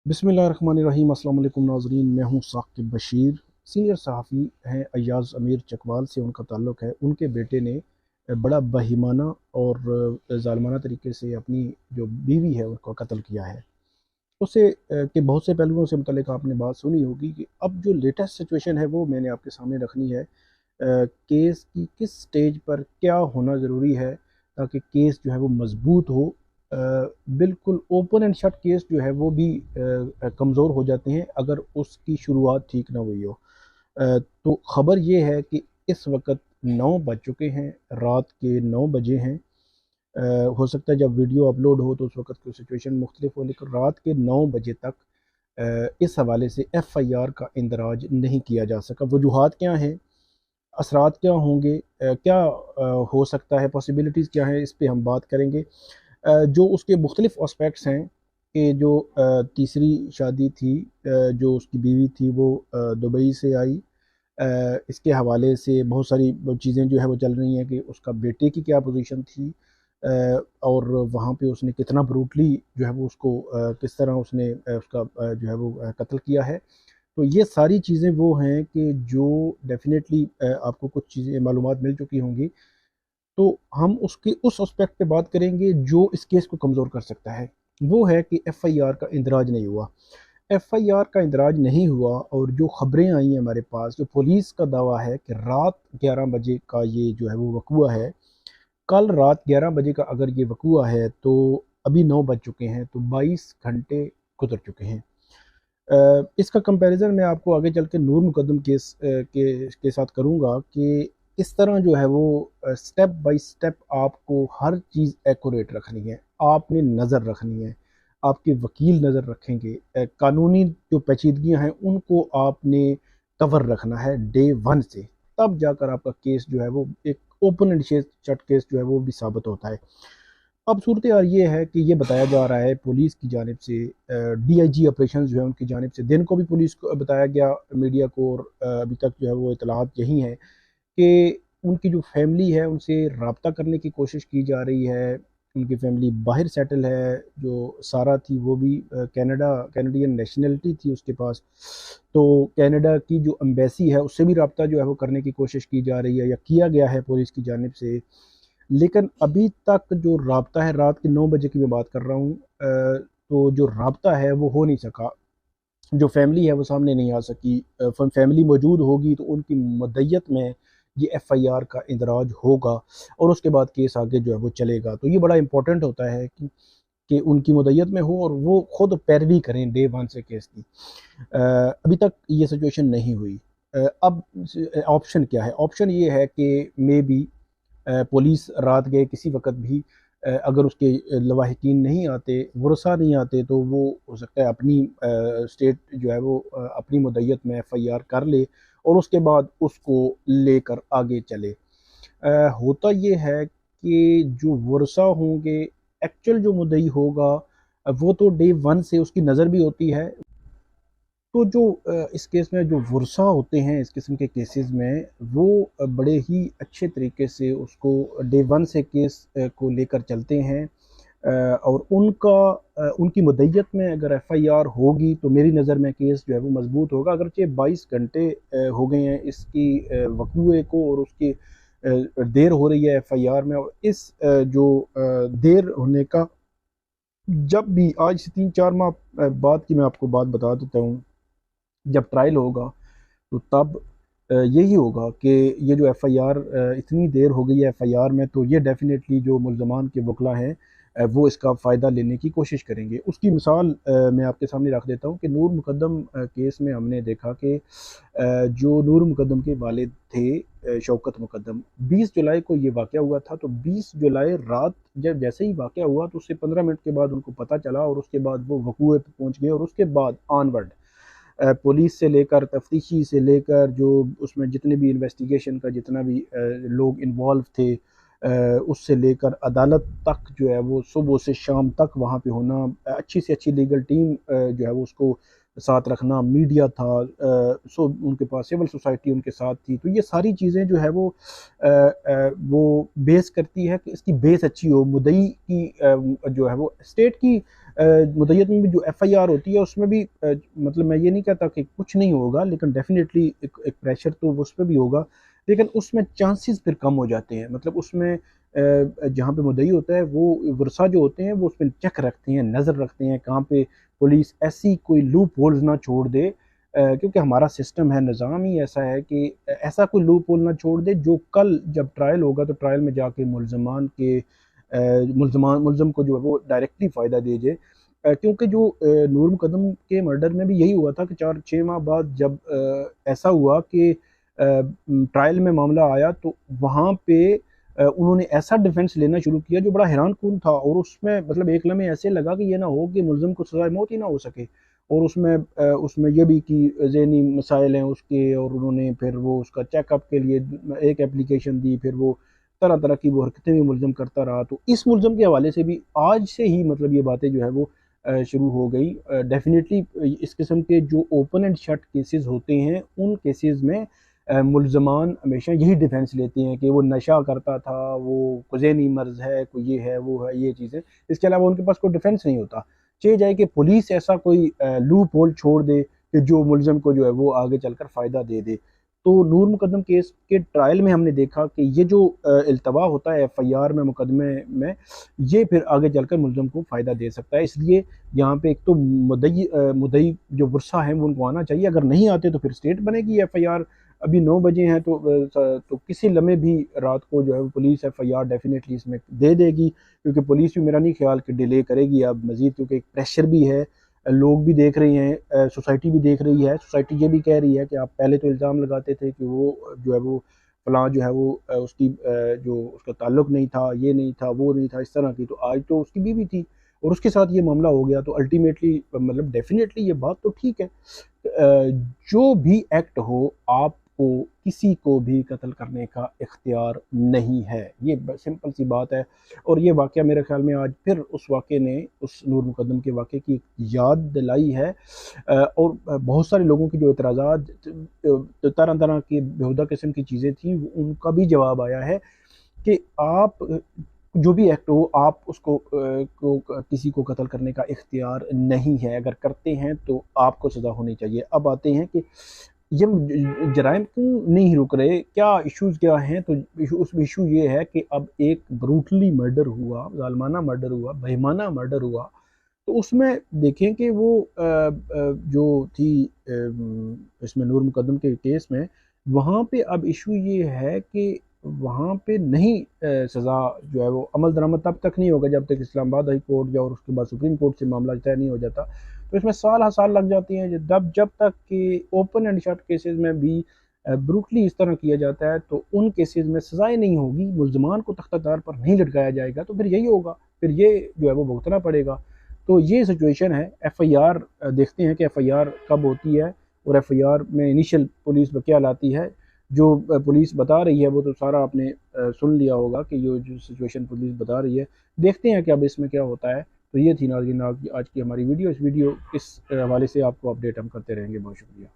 बिस्मिल्लाहिर्रहमानिर्रहीम। अस्सलाम वालेकुम नाज़रीन, मैं हूँ साकिब बशीर। सीनियर सहाफ़ी हैं अय्याज़ अमीर चकवाल से उनका ताल्लुक़ है। उनके बेटे ने बड़ा बहिमाना और ज़ालिमाना तरीके से अपनी जो बीवी है उनको कत्ल किया है। उससे के बहुत से पहलुओं से मुतल्लिक़ आपने बात सुनी होगी कि अब जो लेटेस्ट सिचुएशन है वो मैंने आपके सामने रखनी है। केस की किस स्टेज पर क्या होना ज़रूरी है ताकि केस जो है वो मज़बूत हो। अ, बिल्कुल ओपन एंड शट केस जो है वो भी कमज़ोर हो जाते हैं अगर उसकी शुरुआत ठीक ना हुई हो। तो ख़बर ये है कि इस वक्त 9 बज चुके हैं, रात के 9 बजे हैं। हो सकता है जब वीडियो अपलोड हो तो उस वक्त की सिचुएशन मुख्तलिफ हो, लेकिन रात के 9 बजे तक इस हवाले से एफ़आईआर का इंदराज नहीं किया जा सका। वजूहात क्या हैं, असरात क्या होंगे, क्या हो सकता है, पॉसिबिलिटीज़ क्या हैं, इस पे हम बात करेंगे। जो उसके मुख्तलिफ एस्पेक्ट्स हैं कि जो तीसरी शादी थी, जो उसकी बीवी थी वो दुबई से आई। इसके हवाले से बहुत सारी चीज़ें जो है वो चल रही हैं कि उसका बेटे की क्या पोजीशन थी, और वहाँ पे उसने कितना ब्रूटली जो है वो उसको किस तरह उसने उसका जो है वो कत्ल किया है। तो ये सारी चीज़ें वो हैं कि जो डेफ़िनेटली आपको कुछ चीज़ें मालूमात मिल चुकी होंगी। तो हम उसके उस एस्पेक्ट पे बात करेंगे जो इस केस को कमज़ोर कर सकता है। वो है कि एफ़आईआर का इंदराज नहीं हुआ। एफ़आईआर का इंदराज नहीं हुआ और जो ख़बरें आई हैं हमारे पास, जो पुलिस का दावा है कि रात 11 बजे का ये जो है वो वक़ूआ है। कल रात 11 बजे का अगर ये वक़ूआ है तो अभी 9 बज चुके हैं, तो 22 घंटे गुज़र चुके हैं। इसका कंपैरिज़न मैं आपको आगे चल के नूर मुकद्दम केस के साथ करूँगा कि इस तरह जो है वो स्टेप बाय स्टेप आपको हर चीज़ एक्यूरेट रखनी है, आपने नज़र रखनी है, आपके वकील नज़र रखेंगे। कानूनी जो पेचीदगियाँ हैं उनको आपने कवर रखना है डे 1 से, तब जाकर आपका केस जो है वो एक ओपन एंड शट केस जो है वो भी साबित होता है। अब सूरत हाल ये है कि ये बताया जा रहा है पुलिस की जानिब से, डीआईजी ऑपरेशन जो है उनकी जानिब से दिन को भी पुलिस को बताया गया, मीडिया को, और अभी तक जो है वो इतलात यही है कि उनकी जो फैमिली है उनसे रब्ता करने की कोशिश की जा रही है। उनकी फैमिली बाहर सेटल है, जो सारा थी वो भी कैनेडियन नेशनलिटी थी उसके पास। तो कनाडा की जो एम्बेसी है उससे भी रब्ता जो है वो करने की कोशिश की जा रही है या किया गया है पुलिस की जानिब से। लेकिन अभी तक जो राब्ता है, रात के 9 बजे की मैं बात कर रहा हूँ, तो जो राब्ता है वो हो नहीं सका। जो फैमिली है वो सामने नहीं आ सकी। फैमिली मौजूद होगी तो उनकी मदय्यत में ये एफ़आईआर का इंदराज होगा और उसके बाद केस आगे जो है वो चलेगा। तो ये बड़ा इंपॉर्टेंट होता है कि उनकी मदय्यत में हो और वो खुद पैरवी करें डे 1 से केस की। अभी तक ये सिचुएशन नहीं हुई। अब ऑप्शन क्या है? ऑप्शन ये है कि मे बी पुलिस रात गए किसी वक़्त भी, अगर उसके लवाहिकीन नहीं आते, वरसा नहीं आते, तो वो हो सकता है अपनी स्टेट जो है वो अपनी मुद्दत में एफ़आईआर कर ले और उसके बाद उसको लेकर आगे चले। होता ये है कि जो वरसा होंगे, एक्चुअल जो मुद्दई होगा, वो तो डे 1 से उसकी नज़र भी होती है। तो जो इस केस में जो वुरसा होते हैं इस किस्म के केसेस में, वो बड़े ही अच्छे तरीके से उसको डे 1 से केस को लेकर चलते हैं। और उनकी मुद्दत में अगर एफ़आईआर होगी तो मेरी नज़र में केस जो है वो मज़बूत होगा। अगरचे 22 घंटे हो गए हैं इसकी वक़ूए को और उसकी देर हो रही है एफ़आईआर में, और इस जो देर होने का, जब भी आज से 3-4 माह बाद की मैं आपको बात बता देता हूँ। जब ट्रायल होगा तो तब यही होगा कि ये जो एफ़आईआर, इतनी देर हो गई है एफ़आईआर में, तो ये डेफ़िनेटली जो मुल्ज़मान के वकला हैं वो इसका फ़ायदा लेने की कोशिश करेंगे। उसकी मिसाल मैं आपके सामने रख देता हूँ कि नूर मुकद्दम केस में हमने देखा कि जो नूर मुकद्दम के वालिद थे, शौकत मुकद्दम, 20 जुलाई को ये वाक़या हुआ था। तो 20 जुलाई रात जब जैसे ही वाक़या हुआ तो उससे 15 मिनट के बाद उनको पता चला और उसके बाद वो वक़ूए पे पहुँच गए और उसके बाद ऑनवर्ड पुलिस से लेकर तफ्तीशी से लेकर जो उसमें जितने भी इन्वेस्टिगेशन का जितना भी लोग इन्वॉल्व थे, उससे लेकर अदालत तक जो है वो सुबह से शाम तक वहाँ पे होना, अच्छी से अच्छी लीगल टीम जो है वो उसको साथ रखना, मीडिया था, उनके पास सिविल सोसाइटी उनके साथ थी। तो ये सारी चीज़ें जो है वो बेस करती है कि इसकी बेस अच्छी हो। मुद्दई की जो है वो स्टेट की मुद्दईयत में भी जो एफआईआर होती है उसमें भी मतलब मैं ये नहीं कहता कि कुछ नहीं होगा, लेकिन डेफिनेटली एक प्रेशर तो उस पर भी होगा, लेकिन उसमें चांसेस फिर कम हो जाते हैं। मतलब उसमें जहाँ पे मुद्दई होता है वो वर्षा जो होते हैं वो उस पर चेक रखते हैं, नज़र रखते हैं, कहाँ पे पुलिस ऐसी कोई लूप होल्स ना छोड़ दे, क्योंकि हमारा सिस्टम है, निज़ाम ही ऐसा है कि ऐसा कोई लूप होल ना छोड़ दे जो कल जब ट्रायल होगा तो ट्रायल में जाके मुलजम को जो है वो डायरेक्टली फ़ायदा दे जाए। क्योंकि जो नूर मुकदम के मर्डर में भी यही हुआ था कि 4-6 माह बाद जब ऐसा हुआ कि ट्रायल में मामला आया तो वहाँ पे उन्होंने ऐसा डिफेंस लेना शुरू किया जो बड़ा हैरान कुन था, और उसमें मतलब एक लम्हे ऐसे लगा कि ये ना हो कि मुलजिम को सज़ाए मौत ही ना हो सके। और उसमें ये भी कि ज़हनी मसाइल हैं उसके, और उन्होंने फिर वो उसका चेकअप के लिए एक एप्लीकेशन दी, फिर वो तरह तरह की वो हरकतें भी मुलजिम करता रहा। तो इस मुलजिम के हवाले से भी आज से ही मतलब ये बातें जो है वो शुरू हो गई। डेफिनेटली इस किस्म के जो ओपन एंड शट केसेस होते हैं उन केसेस में मुलजमान हमेशा यही डिफेंस लेते हैं कि वो नशा करता था, वो ज़हनी मर्ज है, कोई ये है वो है, ये चीज़ें। इसके अलावा उनके पास कोई डिफेंस नहीं होता। चाहिए जाए कि पुलिस ऐसा कोई लूप होल छोड़ दे कि जो मुलजिम को जो है वो आगे चलकर फ़ायदा दे दे। तो नूर मुकदम केस के ट्रायल में हमने देखा कि ये जो इल्तवा होता है एफआईआर में, मुकदमे में, ये फिर आगे चलकर मुलजिम को फ़ायदा दे सकता है। इसलिए यहाँ पे एक तो मुद्दई जो वर्षा है वो उनको आना चाहिए, अगर नहीं आते तो फिर स्टेट बनेगी एफआईआर। अभी 9 बजे हैं तो किसी लम्हे भी रात को जो है वो पुलिस एफआईआर डेफिनेटली इसमें दे देगी, क्योंकि पुलिस भी मेरा नहीं ख्याल कि डिले करेगी अब मज़ीद, क्योंकि एक प्रेशर भी है, लोग भी देख रहे हैं, सोसाइटी भी देख रही है। सोसाइटी ये भी कह रही है कि आप पहले तो इल्ज़ाम लगाते थे कि वो जो है वो फलां जो है वो जो उसका ताल्लुक नहीं था, ये नहीं था, वो नहीं था, इस तरह की। तो आज तो उसकी बीवी थी और उसके साथ ये मामला हो गया, तो अल्टीमेटली मतलब डेफिनेटली ये बात तो ठीक है। जो भी एक्ट हो, आपको किसी को भी कत्ल करने का इख्तियार नहीं है, ये सिंपल सी बात है। और ये वाक़या मेरे ख्याल में आज फिर उस वाक़े ने, उस नूर मुकद्दम के वाक़े की याद दिलाई है। और बहुत सारे लोगों की जो एतराज़ात तरह तरह की बेहुदा किस्म की चीज़ें थी उनका भी जवाब आया है कि आप जो भी एक्ट हो, आप उसको किसी को कत्ल करने का इख्तियार नहीं है, अगर करते हैं तो आपको सज़ा होनी चाहिए। अब आते हैं कि ये जराइम क्यों नहीं रुक रहे, क्या इश्यूज़ क्या हैं? तो उसमें इशू ये है कि अब एक ब्रूटली मर्डर हुआ, ज़ालिमाना मर्डर हुआ, बेईमाना मर्डर हुआ। तो उसमें देखें कि वो जो थी इसमें नूर मुकद्दम के केस में, वहाँ पे अब इशू ये है कि वहाँ पे नहीं सज़ा जो है वो अमल दरामद तब तक नहीं होगा जब तक इस्लामाबाद हाई कोर्ट या और उसके बाद सुप्रीम कोर्ट से मामला तय नहीं हो जाता। तो इसमें साल हर साल लग जाती हैं, जब तक कि ओपन एंड शट केसेस में भी ब्रूटली इस तरह किया जाता है तो उन केसेस में सज़ाएँ नहीं होगी, मुल्ज़िमान को तख्तादार पर नहीं लटकाया जाएगा, तो फिर यही होगा, फिर ये जो है वो भुगतना पड़ेगा। तो ये सिचुएशन है। एफआईआर देखते हैं कि एफआईआर कब होती है और एफआईआर में इनिशियल पुलिस क्या लाती है। जो पुलिस बता रही है वो तो सारा आपने सुन लिया होगा कि ये जो सिचुएशन पुलिस बता रही है। देखते हैं कि अब इसमें क्या होता है। तो ये थी नाज़रीन आज की हमारी वीडियो। इस हवाले से आपको अपडेट हम करते रहेंगे। बहुत शुक्रिया।